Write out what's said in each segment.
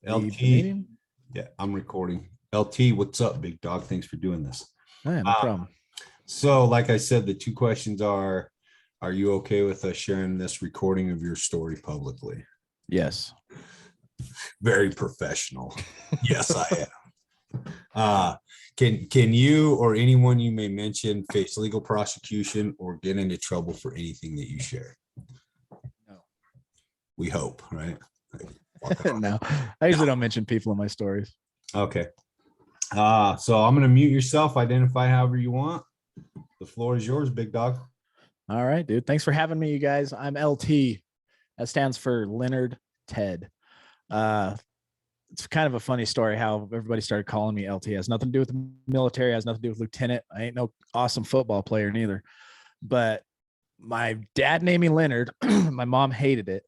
The LT. meeting? Yeah, I'm recording. LT, what's up, big dog? Thanks for doing this. Oh, yeah, no Uh, problem. so, like I said, the two questions are you okay with us sharing this recording of your story publicly? Yes. Very professional. Yes, I am. Can you or anyone you may mention face legal prosecution or get into trouble for anything that you share? No. We hope, right? No, I usually don't mention people in my stories. Okay. So I'm gonna mute yourself, identify however you want. The floor is yours, big dog. All right, dude. Thanks for having me, you guys. I'm LT. That stands for Leonard Ted. Uh, it's kind of a funny story how everybody started calling me LT. It has nothing to do with the military, has nothing to do with lieutenant. I ain't no awesome football player neither. But my dad named me Leonard. My mom hated it.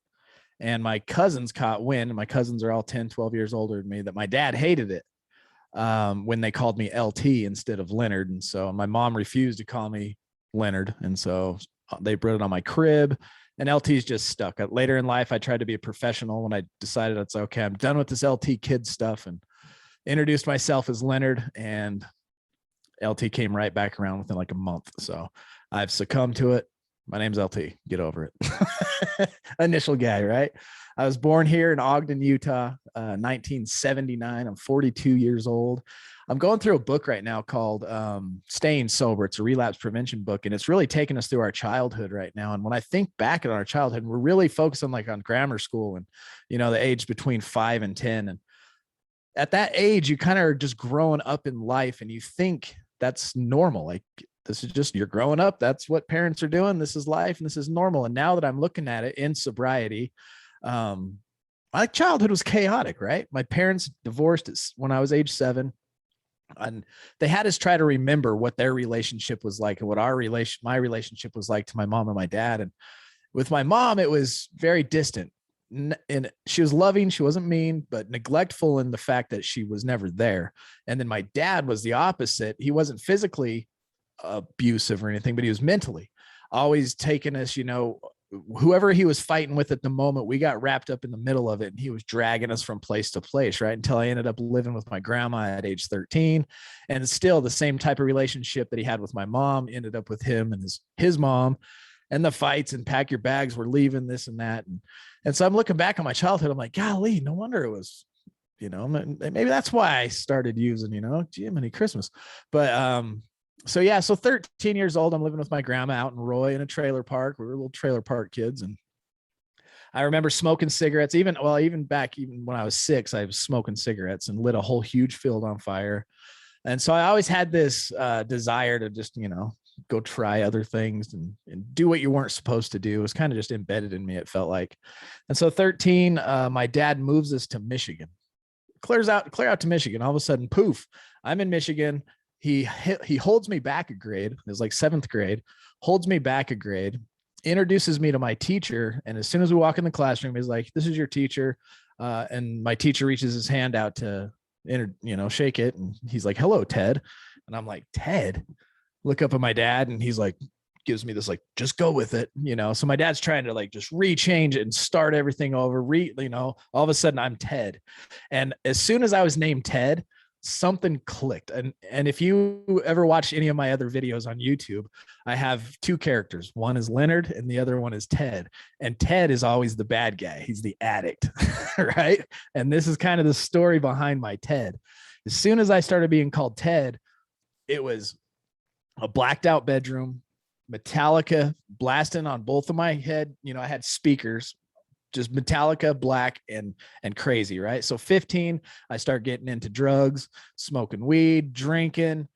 And my cousins caught wind. My cousins are all 10, 12 years older than me, that my dad hated it when they called me LT instead of Leonard. And so my mom refused to call me Leonard. And so they put it on my crib, and LT's just stuck. Later in life, I tried to be a professional when I decided it's okay, I'm done with this LT kid stuff, and introduced myself as Leonard, and LT came right back around within like a month. So I've succumbed to it. My name's LT. Get over it. Initial guy, right? I was born here in Ogden, Utah, 1979. I'm 42 years old. I'm going through a book right now called Staying Sober. It's a relapse prevention book, and it's really taking us through our childhood right now. And when I think back at our childhood, we're really focused on grammar school and, the age between 5 and 10. And at that age, you kind of are just growing up in life, and you think that's normal. Like, this is just, you're growing up. That's what parents are doing. This is life and this is normal. And now that I'm looking at it in sobriety, my childhood was chaotic, right? My parents divorced when I was age 7, and they had us try to remember what their relationship was like and what my relationship was like to my mom and my dad. And with my mom, it was very distant. And she was loving, she wasn't mean, but neglectful in the fact that she was never there. And then my dad was the opposite. He wasn't physically abusive or anything, but he was mentally always taking us, whoever he was fighting with at the moment, we got wrapped up in the middle of it, and he was dragging us from place to place, right? Until I ended up living with my grandma at age 13. And still the same type of relationship that he had with my mom ended up with him and his mom, and the fights and pack your bags, we're leaving, this and that. And so I'm looking back on my childhood, I'm like, golly, no wonder it was, maybe that's why I started using, Jiminy Christmas. But so 13 years old, I'm living with my grandma out in Roy in a trailer park. We were little trailer park kids. And I remember smoking cigarettes, even when I was 6, I was smoking cigarettes and lit a whole huge field on fire. And so I always had this desire to just, go try other things and do what you weren't supposed to do. It was kind of just embedded in me, it felt like. And so 13, my dad moves us to Michigan, clear out to Michigan. All of a sudden, poof, I'm in Michigan. He holds me back a grade. It was like 7th grade, holds me back a grade, introduces me to my teacher. And as soon as we walk in the classroom, he's like, this is your teacher. And my teacher reaches his hand out to, shake it. And he's like, hello, Ted. And I'm like, Ted? Look up at my dad, and he's like, gives me this, like, just go with it. So my dad's trying to like just rechange it and start everything over. All of a sudden I'm Ted. And as soon as I was named Ted, something clicked. And if you ever watch any of my other videos on YouTube, I have 2 characters. One is Leonard and the other one is Ted. And Ted is always the bad guy. He's the addict, right? And this is kind of the story behind my Ted. As soon as I started being called Ted, it was a blacked out bedroom, Metallica blasting on both of my head. I had speakers, just Metallica, black and crazy, right? So 15, I start getting into drugs, smoking weed, drinking,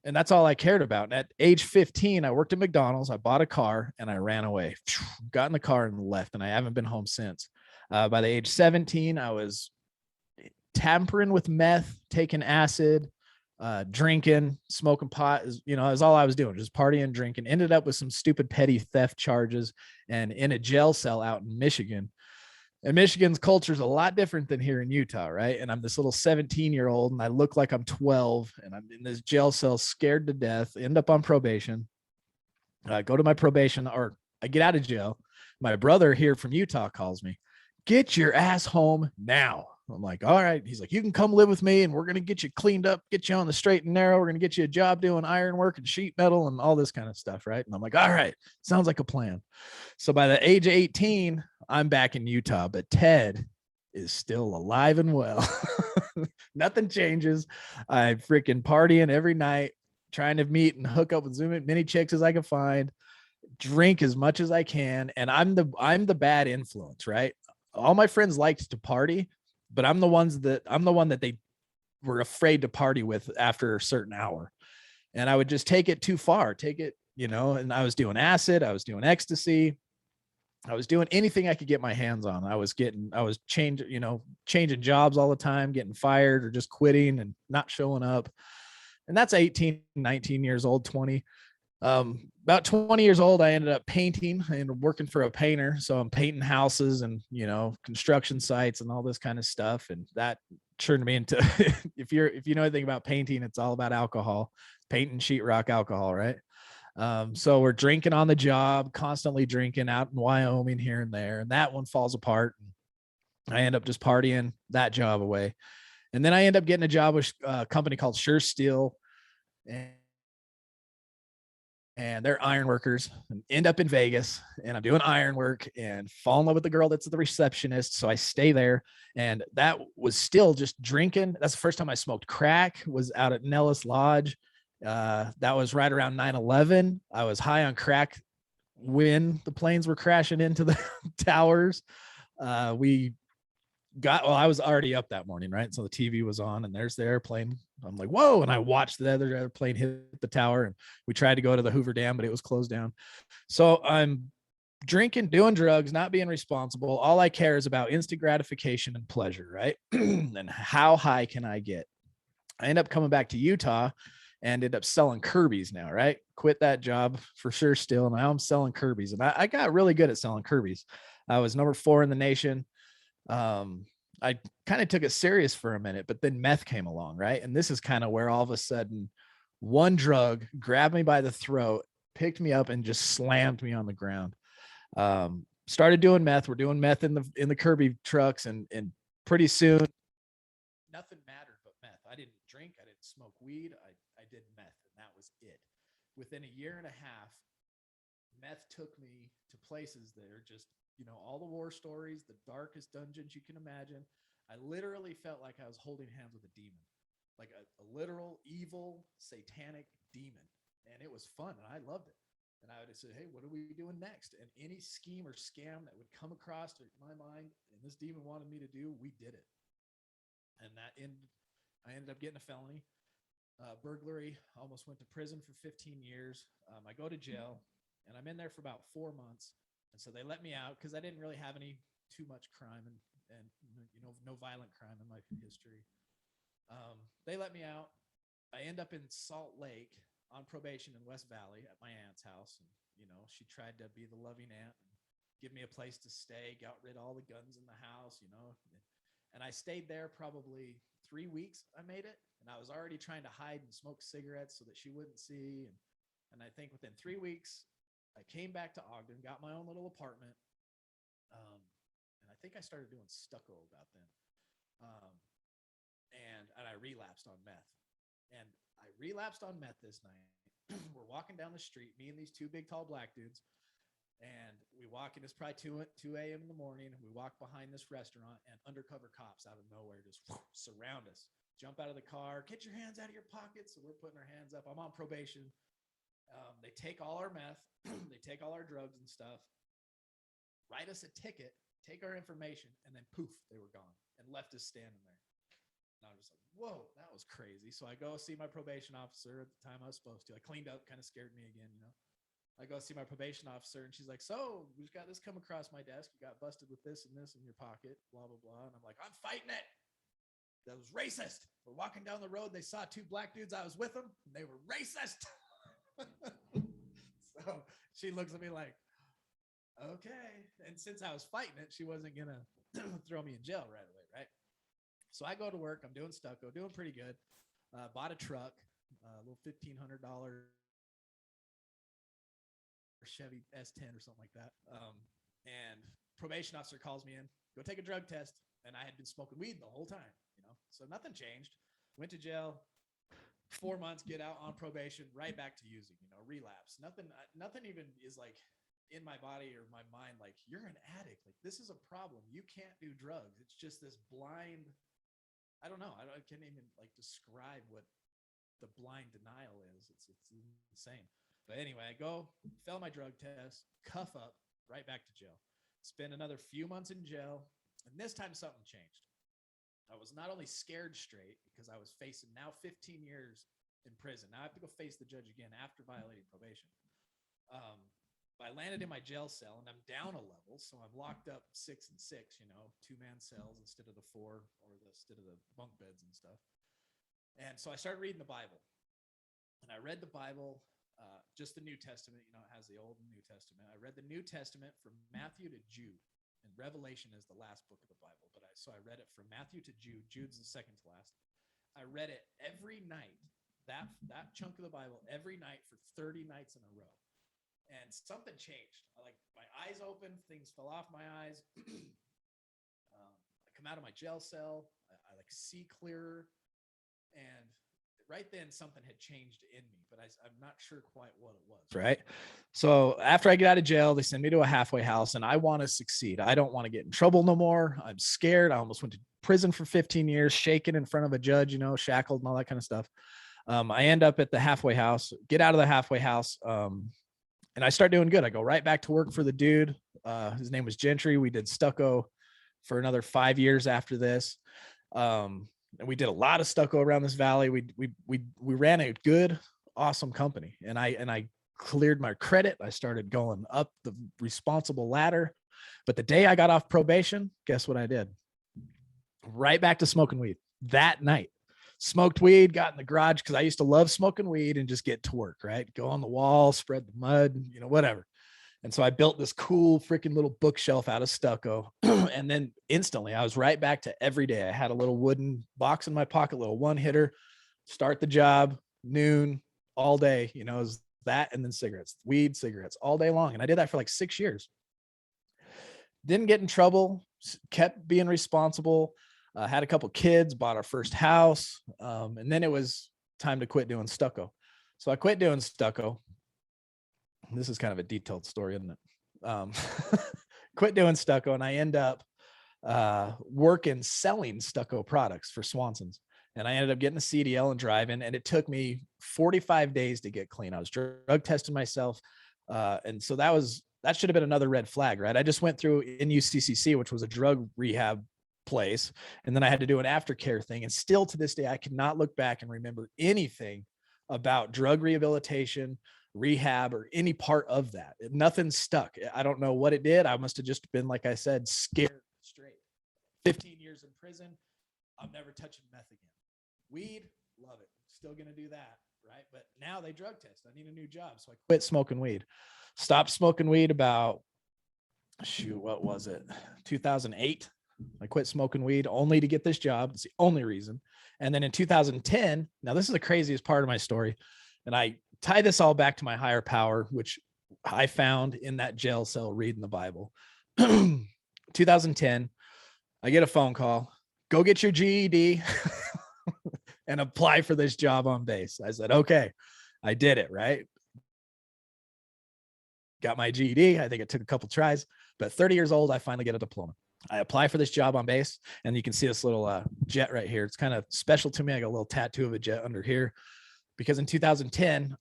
and that's all I cared about. And at age 15, I worked at McDonald's, I bought a car, and I ran away. Got in the car and left, and I haven't been home since. By the age 17, I was tampering with meth, taking acid, drinking, smoking pot, is all I was doing, just partying, drinking. Ended up with some stupid petty theft charges and in a jail cell out in Michigan. And Michigan's culture is a lot different than here in Utah, right? And I'm this little 17-year-old, and I look like I'm 12, and I'm in this jail cell, scared to death. End up on probation. Go to my probation, or I get out of jail. My brother here from Utah calls me, get your ass home now. I'm like, all right. He's like, you can come live with me and we're going to get you cleaned up, get you on the straight and narrow. We're going to get you a job doing iron work and sheet metal and all this kind of stuff. Right. And I'm like, all right, sounds like a plan. So by the age of 18, I'm back in Utah, but Ted is still alive and well. Nothing changes. I'm freaking partying every night, trying to meet and hook up with many chicks as I can find, drink as much as I can. And I'm the bad influence, right? All my friends liked to party, but I'm the one that they were afraid to party with after a certain hour. And I would just take it too far, and I was doing acid, I was doing ecstasy, I was doing anything I could get my hands on. I was changing jobs all the time, getting fired or just quitting and not showing up. And that's 18, 19 years old, 20. About 20 years old, I ended up painting and working for a painter. So I'm painting houses and, construction sites and all this kind of stuff. And that turned me into, if you know anything about painting, it's all about alcohol, painting sheetrock alcohol, right? So we're drinking on the job, constantly drinking out in Wyoming here and there. And that one falls apart. I end up just partying that job away. And then I end up getting a job with a company called Sure Steel. And they're iron workers, and end up in Vegas, and I'm doing iron work and fall in love with the girl that's the receptionist. So I stay there, and that was still just drinking. That's the first time I smoked crack, was out at Nellis Lodge. That was right around 9/11. I was high on crack when the planes were crashing into the towers. I was already up that morning, right? So the TV was on and there's the airplane. I'm like, whoa. And I watched the other airplane hit the tower, and we tried to go to the Hoover Dam, but it was closed down. So I'm drinking, doing drugs, not being responsible. All I care is about instant gratification and pleasure, right? And how high can I get? I end up coming back to Utah and ended up selling Kirby's now, right? Quit that job for Sure Steel. And now I'm selling Kirby's. And I got really good at selling Kirby's. I was number 4 in the nation. I kind of took it serious for a minute, but then meth came along, right? And this is kind of where all of a sudden one drug grabbed me by the throat, picked me up, and just slammed me on the ground. Started doing meth. We're doing meth in the Kirby trucks, and pretty soon nothing mattered but meth. I didn't drink, I didn't smoke weed, I did meth, and that was it. Within a year and a half, meth took me to places that are just, all the war stories, the darkest dungeons you can imagine. I literally felt like I was holding hands with a demon, like a literal evil satanic demon. And it was fun and I loved it. And I would say, hey, what are we doing next? And any scheme or scam that would come across my mind and this demon wanted me to do, we did it. And I ended up getting a felony, burglary, almost went to prison for 15 years. I go to jail and I'm in there for about 4 months. And so they let me out because I didn't really have too much crime and no violent crime in my history. They let me out. I end up in Salt Lake on probation in West Valley at my aunt's house. And, she tried to be the loving aunt and give me a place to stay, got rid of all the guns in the house, and I stayed there probably 3 weeks. I made it. And I was already trying to hide and smoke cigarettes so that she wouldn't see. And I think within 3 weeks, I came back to Ogden, got my own little apartment. And I think I started doing stucco about then. And I relapsed on meth. And I relapsed on meth this night. We're walking down the street, me and these 2 big, tall black dudes. And we walk in, it's probably 2 a.m. in the morning. We walk behind this restaurant, and undercover cops out of nowhere just surround us, jump out of the car, get your hands out of your pockets. So we're putting our hands up. I'm on probation. They take all our meth, they take all our drugs and stuff, write us a ticket, take our information, and then poof, they were gone and left us standing there. And I was like, whoa, that was crazy. So I go see my probation officer at the time I was supposed to. I cleaned up, kind of scared me again, I go see my probation officer, and she's like, so we just got this come across my desk. You got busted with this and this in your pocket, blah, blah, blah. And I'm like, I'm fighting it. That was racist. We're walking down the road. They saw 2 black dudes. I was with them, and they were racist. So she looks at me like, okay. And since I was fighting it, she wasn't going to throw me in jail right away, right? So I go to work. I'm doing stucco, doing pretty good. Bought a truck, a little $1,500 Chevy S10 or something like that. And probation officer calls me in, go take a drug test. and I had been smoking weed the whole time, so nothing changed. Went to jail, 4 months, get out on probation, right back to using, relapse. Nothing even is like in my body or my mind, like, you're an addict. Like, this is a problem. You can't do drugs. It's just this blind, I don't know. I can't even like describe what the blind denial is. It's insane. But anyway, I go, fail my drug test, cuff up, right back to jail. Spend another few months in jail. And this time something changed. I was not only scared straight because I was facing now 15 years in prison. Now I have to go face the judge again after violating probation. I landed in my jail cell and I'm down a level. So I'm locked up 6 and 6, 2-man cells instead of the 4 or instead of the bunk beds and stuff. And so I started reading the Bible, and I read the Bible, just the New Testament, it has the Old and New Testament. I read the New Testament from Matthew to Jude, and Revelation is the last book of the Bible. So I read it from Matthew to Jude. Jude's the second to last. I read it every night, that chunk of the Bible every night for 30 nights in a row. And something changed. My eyes opened, things fell off my eyes. I come out of my jail cell. I see clearer. And right then something had changed in me, but I'm not sure quite what it was. Right. So after I get out of jail, they send me to a halfway house, and I want to succeed. I don't want to get in trouble no more. I'm scared. I almost went to prison for 15 years, shaking in front of a judge, shackled and all that kind of stuff. I end up at the halfway house, get out of the halfway house. And I start doing good. I go right back to work for the dude. His name was Gentry. We did stucco for another 5 years after this. And we did a lot of stucco around this valley. We ran a good, awesome company, and I cleared my credit. I started going up the responsible ladder. But the day I got off probation, guess what I did? Right back to smoking weed that night. Smoked weed, got in the garage because I used to love smoking weed and just get to work, right? Go on the wall, spread the mud, whatever. And so I built this cool freaking little bookshelf out of stucco. And then instantly I was right back to every day. I had a little wooden box in my pocket, little one hitter, start the job, noon, all day, it was that. And then cigarettes, weed, cigarettes all day long. And I did that for like 6 years. Didn't get in trouble, kept being responsible. Had a couple kids, bought our first house. And then it was time to quit doing stucco. So I quit doing stucco. This is kind of a detailed story, isn't it? Quit doing stucco, and I end up working selling stucco products for Swanson's. And I ended up getting a CDL and driving, and it took me 45 days to get clean. I was drug testing myself. And so that should have been another red flag, right? I just went through NUCCC, which was a drug rehab place. And then I had to do an aftercare thing. And still to this day, I cannot look back and remember anything about drug rehabilitation, rehab, or any part of that. Nothing stuck. I don't know what it did. I must have just been, like I said, scared straight. 15 years in prison. I'm never touching meth again. Weed, love it. Still going to do that. Right. But now they drug test. I need a new job. So I quit smoking weed. Stopped smoking weed about, what was it? 2008. I quit smoking weed only to get this job. It's the only reason. And then in 2010, now this is the craziest part of my story. And I tie this all back to my higher power, which I found in that jail cell reading the Bible. 2010, I get a phone call, go get your GED and apply for this job on base. I said, okay, I did it, right? Got my GED. I think it took a couple tries, but 30 years old, I finally get a diploma. I apply for this job on base, and you can see this little jet right here. It's kind of special to me. I got a little tattoo of a jet under here because in 2010,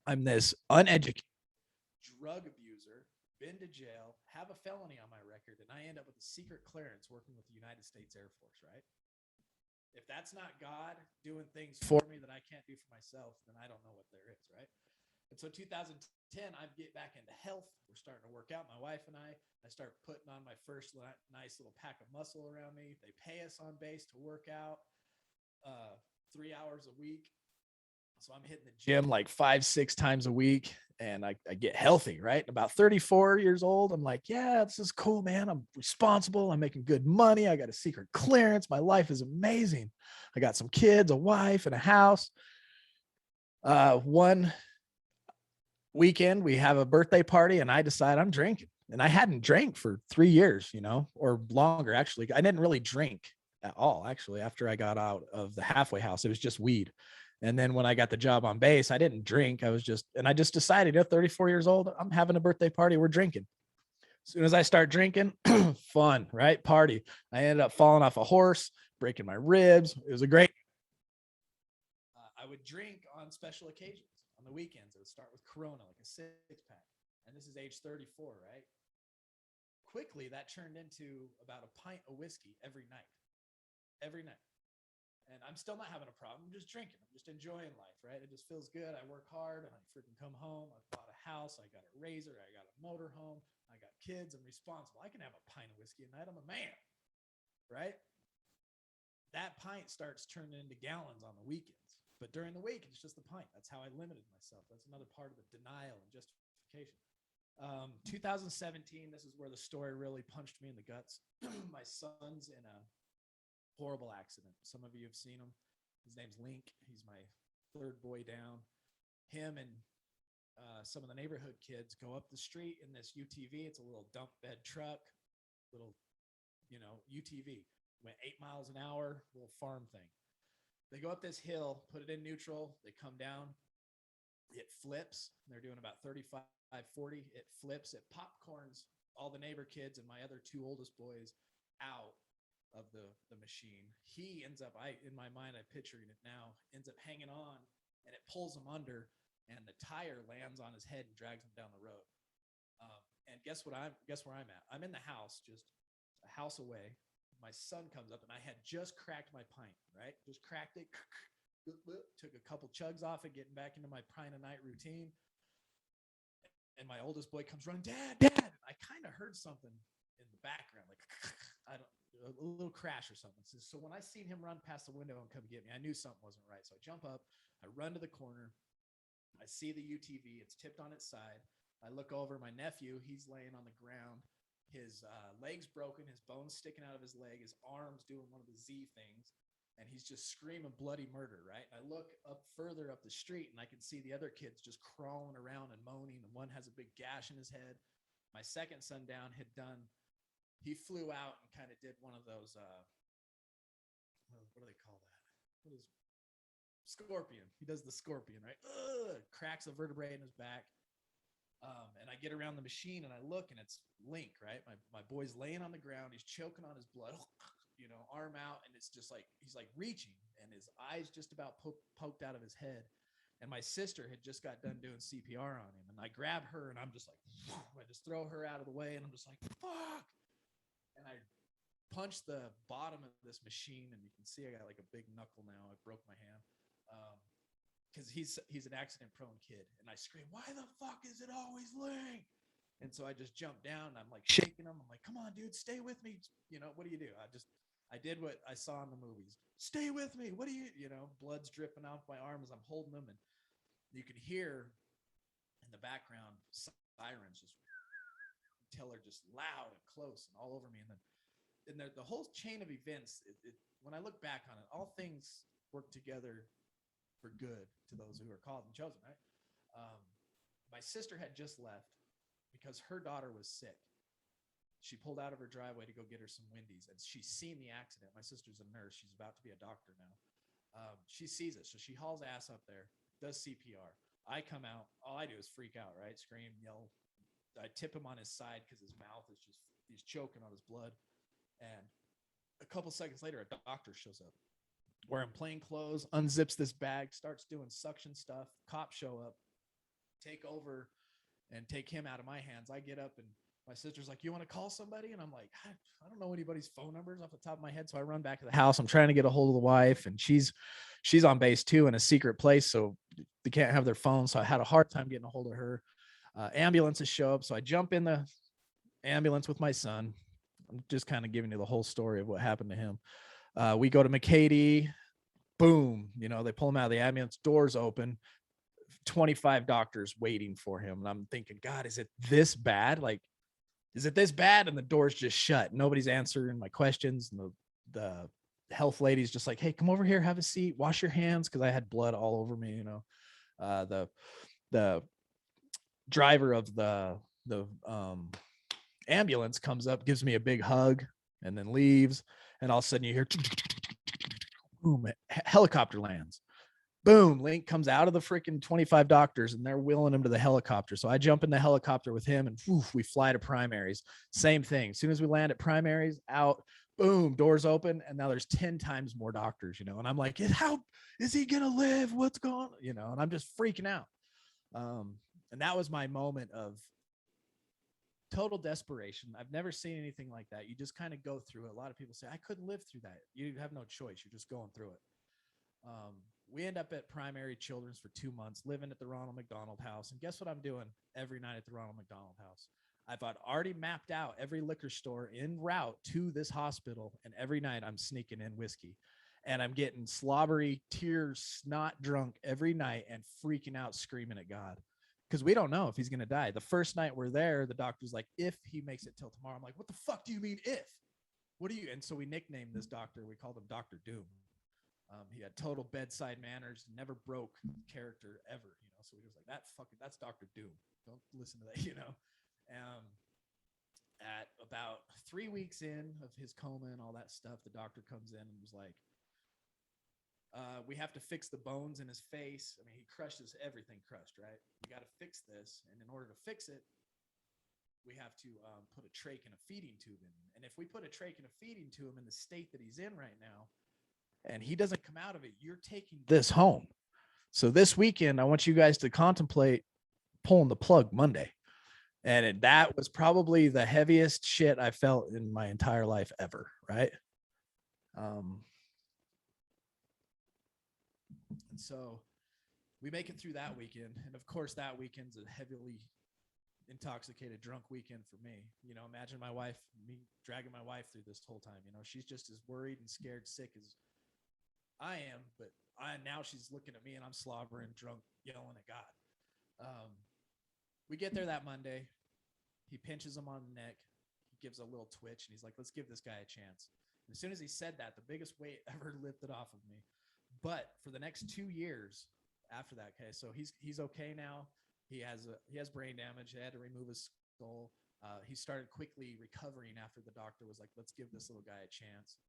I'm this uneducated drug abuser, been to jail, have a felony on my record, and I end up with a secret clearance working with the United States Air Force, right? If that's not God doing things for me that I can't do for myself, then I don't know what there is, right? And so 2010, I get back into health. We're starting to work out, my wife and I start putting on my first nice little pack of muscle around me. They pay us on base to work out 3 hours a week. So I'm hitting the gym like 5-6 times a week, and I get healthy, right? About 34 years old, I'm like, yeah, this is cool, man. I'm responsible. I'm making good money. I got a secret clearance. My life is amazing. I got some kids, a wife, and a house. One weekend, we have a birthday party, and I decide I'm drinking. And I hadn't drank for 3 years, or longer, actually. I didn't really drink at all. Actually, after I got out of the halfway house, it was just weed. And then when I got the job on base, I didn't drink. I just decided at 34 years old, I'm having a birthday party. We're drinking. As soon as I start drinking, fun, right? Party. I ended up falling off a horse, breaking my ribs. It was a great. I would drink on special occasions on the weekends. It would start with Corona, like a 6-pack. And this is age 34, right? Quickly, that turned into about a pint of whiskey every night. Every night. And I'm still not having a problem. I'm just drinking. I'm just enjoying life, right? It just feels good. I work hard and I freaking come home. I bought a house. I got a razor. I got a motor home. I got kids. I'm responsible. I can have a pint of whiskey a night. I'm a man, right? That pint starts turning into gallons on the weekends. But during the week, it's just a pint. That's how I limited myself. That's another part of the denial and justification. 2017, this is where the story really punched me in the guts. My son's in a horrible accident. Some of you have seen him. His name's Link. He's my third boy down. Him and some of the neighborhood kids go up the street in this UTV. It's a little dump bed truck, little, UTV. Went 8 miles an hour, little farm thing. They go up this hill, put it in neutral. They come down. It flips. They're doing about 35, 40. It flips. It popcorns all the neighbor kids and my other 2 oldest boys out of the machine. He ends up, in my mind, I'm picturing it now, ends up hanging on, and it pulls him under, and the tire lands on his head and drags him down the road. And guess where I'm at? I'm in the house, just a house away. My son comes up, and I had just cracked my pint, right? Just cracked it. Took a couple chugs off it, getting back into my pint a night routine. And my oldest boy comes running, Dad. I kind of heard something in the background, like a little crash or something. So when I seen him run past the window and come get me, I knew something wasn't right. So I jump up, I run to the corner. I see the UTV. It's tipped on its side. I look over. My nephew, he's laying on the ground. His leg's broken, his bones sticking out of his leg, his arm's doing one of the Z things, and he's just screaming bloody murder, right? I look up further up the street, and I can see the other kids just crawling around and moaning, and one has a big gash in his head. My second son down he flew out and kind of did one of those, what do they call that? What is scorpion? He does the scorpion, right? Cracks a vertebrae in his back. And I get around the machine and I look, and it's Link, right? My boy's laying on the ground. He's choking on his blood, arm out. And it's just like, he's like reaching, and his eyes just about poked out of his head. And my sister had just got done doing CPR on him. And I grab her, and I'm just like, I just throw her out of the way, and I'm just like, fuck. And I punch the bottom of this machine, and you can see I got like a big knuckle now. I broke my hand. Because he's an accident-prone kid, and I scream, "Why the fuck is it always Link?" And so I just jump down, and I'm like shaking him. I'm like, "Come on, dude, stay with me." What do you do? I did what I saw in the movies. Stay with me. What do you, blood's dripping off my arm as I'm holding him, and you can hear in the background sirens just until they're just loud and close and all over me. And then the whole chain of events. When I look back on it, all things work together for good to those who are called and chosen, right? My sister had just left because her daughter was sick. She pulled out of her driveway to go get her some Wendy's, and she's seen the accident. My sister's a nurse. She's about to be a doctor now. She sees it, so she hauls ass up there, does CPR. I come out. All I do is freak out, right? Scream, yell. I tip him on his side because his mouth is he's choking on his blood. And a couple seconds later, a doctor shows up, wearing plain clothes, unzips this bag, starts doing suction stuff. Cops show up, take over, and take him out of my hands. I get up, and my sister's like, "You want to call somebody?" And I'm like, I don't know anybody's phone numbers off the top of my head. So I run back to the house. I'm trying to get a hold of the wife, and she's on base too, in a secret place, so they can't have their phone. So I had a hard time getting a hold of her. Ambulances show up, so I jump in the ambulance with my son. I'm just kind of giving you the whole story of what happened to him. We go to McCady, boom, they pull him out of the ambulance, doors open, 25 doctors waiting for him. And I'm thinking, God, is it this bad? Like, is it this bad? And the door's just shut. Nobody's answering my questions. And the health lady's just like, "Hey, come over here, have a seat, wash your hands." Cause I had blood all over me, the driver of the ambulance comes up, gives me a big hug. and then leaves. And all of a sudden you hear boom, helicopter lands. Boom, Link comes out of the freaking 25 doctors and they're wheeling him to the helicopter. So I jump in the helicopter with him and we fly to primaries. Same thing. As soon as we land at primaries, out, boom, doors open. And now there's 10 times more doctors, and I'm like, how is he going to live? What's going on? And I'm just freaking out. And that was my moment of total desperation. I've never seen anything like that. You just kind of go through it. A lot of people say, I couldn't live through that. You have no choice. You're just going through it. We end up at Primary Children's for 2 months, living at the Ronald McDonald House. And guess what I'm doing every night at the Ronald McDonald House? I've already mapped out every liquor store en route to this hospital. And every night I'm sneaking in whiskey. And I'm getting slobbery, tears, snot drunk every night and freaking out, screaming at God. Because we don't know if he's going to die. The first night we're there, the doctor's like, if he makes it till tomorrow. I'm like, what the fuck do you mean if? What do you? And so we nicknamed this doctor. We called him Dr. Doom. He had total bedside manners, never broke character ever, so we was like, that's Dr. Doom. Don't listen to that, At about 3 weeks in of his coma and all that stuff, the doctor comes in and was like, we have to fix the bones in his face. I mean, he everything crushed, right? We got to fix this. And in order to fix it, we have to put a trach and a feeding tube in him. And if we put a trach and a feeding tube in the state that he's in right now, and he doesn't come out of it, you're taking this home. So this weekend, I want you guys to contemplate pulling the plug Monday. And that was probably the heaviest shit I felt in my entire life ever, right? And so we make it through that weekend. And of course, that weekend's a heavily intoxicated, drunk weekend for me. Imagine me dragging my wife through this whole time. She's just as worried and scared, sick as I am, but now she's looking at me and I'm slobbering, drunk, yelling at God. We get there that Monday. He pinches him on the neck. He gives a little twitch and he's like, let's give this guy a chance. And as soon as he said that, the biggest weight ever lifted off of me. But for the next 2 years after that, okay, so he's okay now. He has brain damage. They had to remove his skull. He started quickly recovering after the doctor was like, let's give this little guy a chance.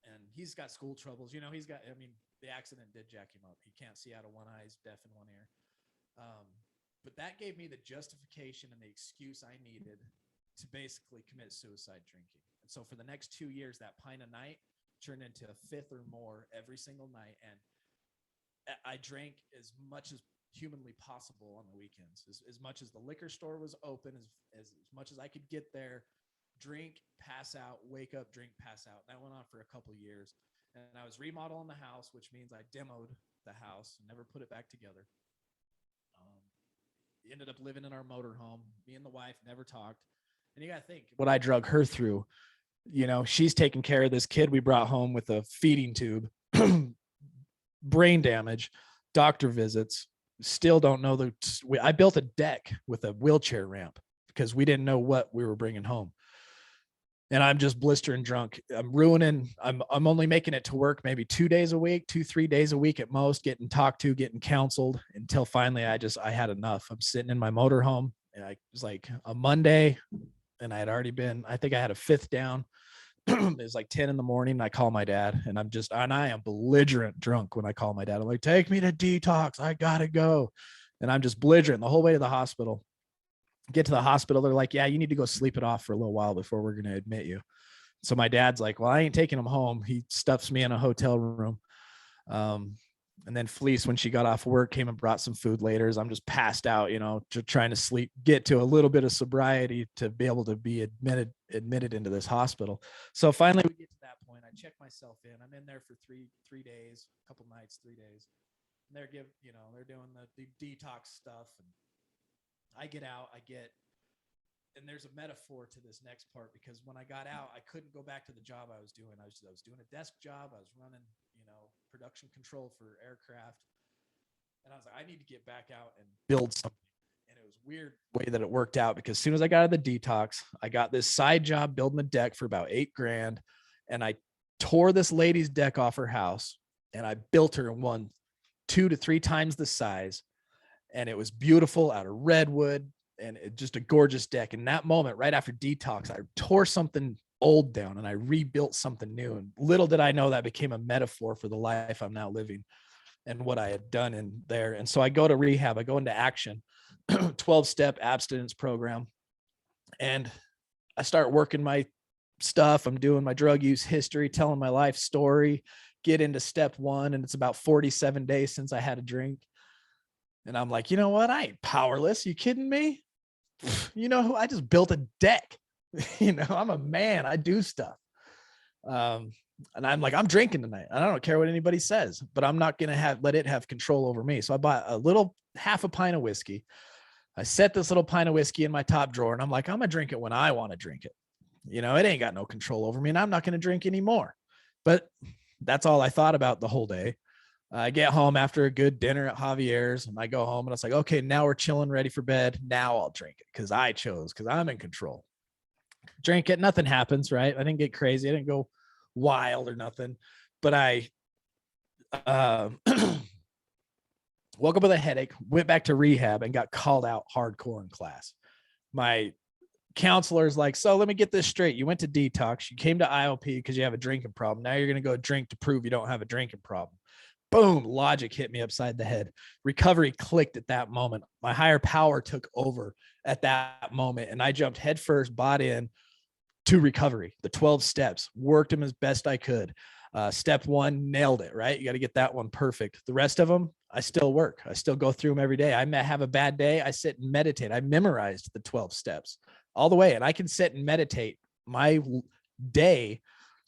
And he's got school troubles. The accident did jack him up. He can't see out of one eye, he's deaf in one ear. But that gave me the justification and the excuse I needed to basically commit suicide drinking. And so for the next 2 years, that pint a night turned into a fifth or more every single night. And I drank as much as humanly possible on the weekends, as much as the liquor store was open, as much as I could get there. Drink, pass out, wake up, drink, pass out. That went on for a couple of years. And I was remodeling the house, which means I demoed the house and never put it back together. Ended up living in our motorhome. Me and the wife never talked. And you got to think what I drug her through. She's taking care of this kid we brought home with a feeding tube, brain damage, doctor visits. Still don't know I built a deck with a wheelchair ramp because we didn't know what we were bringing home. And I'm just blistering drunk. I'm only making it to work maybe 2 days a week, 2-3 days a week at most, getting talked to, getting counseled until finally I had enough. I'm sitting in my motorhome and it was like a Monday and I had already I think I had a fifth down. It was like 10 in the morning. And I call my dad and I am belligerent drunk when I call my dad. I'm like, take me to detox. I gotta go. And I'm just belligerent the whole way to the hospital. Get to the hospital. They're like, yeah, you need to go sleep it off for a little while before we're going to admit you. So my dad's like, well, I ain't taking him home. He stuffs me in a hotel room. And then Felice, when she got off work, came and brought some food later. As I'm just passed out, trying to sleep, get to a little bit of sobriety to be able to be admitted into this hospital. So finally we get to that point. I check myself in. I'm in there for three days, a couple nights, 3 days. And they're doing the detox stuff. And I get out, and there's a metaphor to this next part because when I got out, I couldn't go back to the job I was doing. I was doing a desk job. I was running, production control for aircraft. And I was like, I need to get back out and build something. And it was weird way that it worked out because as soon as I got out of the detox, I got this side job building a deck for about $8,000. And I tore this lady's deck off her house and I built her in one 2 to 3 times the size. And it was beautiful out of redwood. and just a gorgeous deck. In that moment, right after detox, I tore something old down and I rebuilt something new. And little did I know that became a metaphor for the life I'm now living and what I had done in there. And so I go to rehab, I go into action, 12-step abstinence program. And I start working my stuff. I'm doing my drug use history, telling my life story, get into step 1. And it's about 47 days since I had a drink. And I'm like, you know what? I ain't powerless. You kidding me? You know, I just built a deck. You know, I'm a man. I do stuff. And I'm like, I'm drinking tonight. I don't care what anybody says, but I'm not going to let it have control over me. So I bought a little half a pint of whiskey. I set this little pint of whiskey in my top drawer and I'm like, I'm going to drink it when I want to drink it. You know, it ain't got no control over me and I'm not going to drink anymore. But that's all I thought about the whole day. I get home after a good dinner at Javier's and I go home and I was like, okay, now we're chilling, ready for bed. Now I'll drink it because I chose, because I'm in control. Drink it. Nothing happens, right? I didn't get crazy. I didn't go wild or nothing, but I woke up with a headache, went back to rehab and got called out hardcore in class. My counselor's like, so let me get this straight. You went to detox. You came to IOP because you have a drinking problem. Now you're going to go drink to prove you don't have a drinking problem. Boom, logic hit me upside the head. Recovery clicked at that moment. My higher power took over at that moment. And I jumped headfirst, bought in to recovery. The 12 steps, worked them as best I could. Step 1, nailed it, right? You got to get that one perfect. The rest of them, I still work. I still go through them every day. I may have a bad day. I sit and meditate. I memorized the 12 steps all the way. And I can sit and meditate my day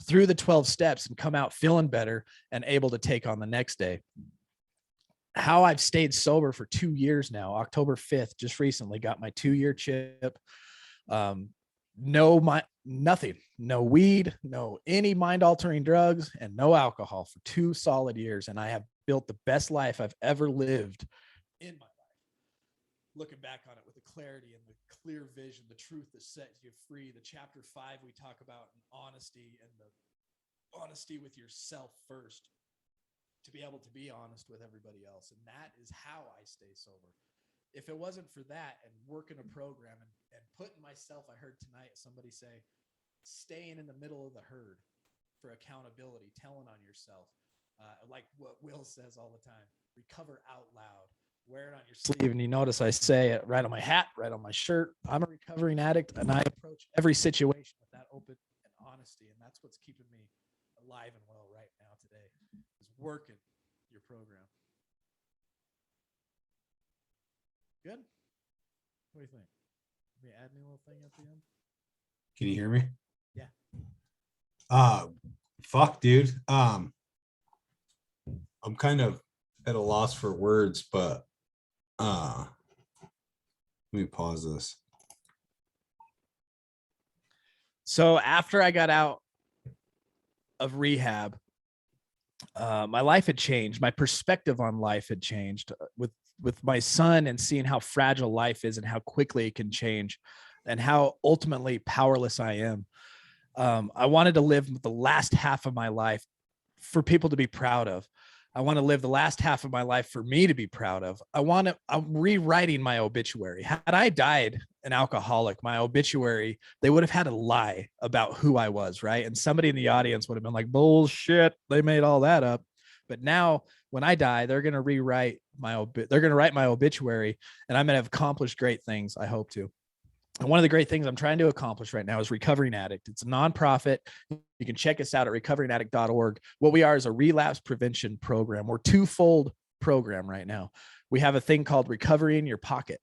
through the 12 steps and come out feeling better and able to take on the next day. How I've stayed sober for 2 years now. October 5th, just recently got my 2-year chip. Nothing, no weed, no any mind altering drugs, and no alcohol for 2 solid years. And I have built the best life I've ever lived in my life. Looking back on it with the clarity and the clear vision, the truth that sets you free. The chapter 5, we talk about honesty and the honesty with yourself first, to be able to be honest with everybody else. And that is how I stay sober. If it wasn't for that and working a program and putting myself, I heard tonight somebody say, staying in the middle of the herd for accountability, telling on yourself, like what Will says all the time, recover out loud, wear it on your sleeve. And you notice I say it right on my hat, right on my shirt. I'm a recovering addict and I approach every situation with that open and honesty. And that's what's keeping me alive and well right now today, is working your program. Good. What do you think? Can we add a little thing at the end? Can you hear me? Yeah. Fuck, dude. I'm kind of at a loss for words, but let me pause this. So after I got out of rehab, my life had changed. My perspective on life had changed with my son, and seeing how fragile life is and how quickly it can change and how ultimately powerless I am. I wanted to live the last half of my life for people to be proud of. I want to live the last half of my life for me to be proud of. I'm rewriting my obituary. Had I died an alcoholic, my obituary, they would have had to lie about who I was, right? And somebody in the audience would have been like, bullshit, they made all that up. But now when I die, they're going to rewrite they're going to write my obituary, and I'm going to have accomplished great things. I hope to. And one of the great things I'm trying to accomplish right now is Recovering Addict. It's a nonprofit. You can check us out at recoveringaddict.org. What we are is a relapse prevention program. We're twofold program right now. We have a thing called Recovery in Your Pocket.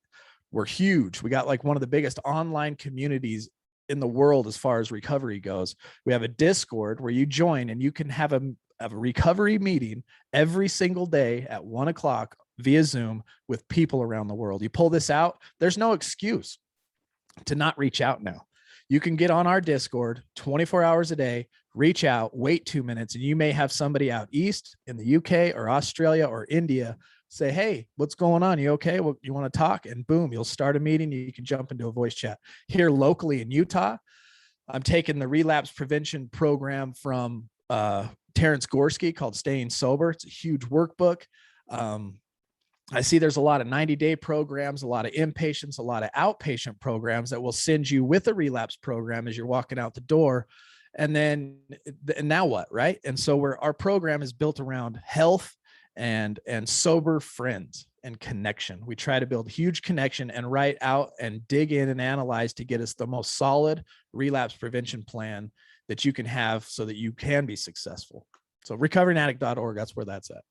We're huge. We got like one of the biggest online communities in the world as far as recovery goes. We have a Discord where you join and you can have a recovery meeting every single day at 1:00 via Zoom with people around the world. You pull this out, there's no excuse to not reach out now. You can get on our Discord 24 hours a day, reach out, wait 2 minutes, and you may have somebody out east in the UK or Australia or India say, hey, what's going on? You okay? Well, you want to talk? And boom, you'll start a meeting. You can jump into a voice chat. Here locally in Utah, I'm taking the relapse prevention program from Terrence Gorski called Staying Sober. It's a huge workbook. I see there's a lot of 90-day programs, a lot of inpatients, a lot of outpatient programs that will send you with a relapse program as you're walking out the door. And then, and now what, right? And so our program is built around health and sober friends and connection. We try to build huge connection and write out and dig in and analyze to get us the most solid relapse prevention plan that you can have so that you can be successful. So recoveryingaddict.org, that's where that's at.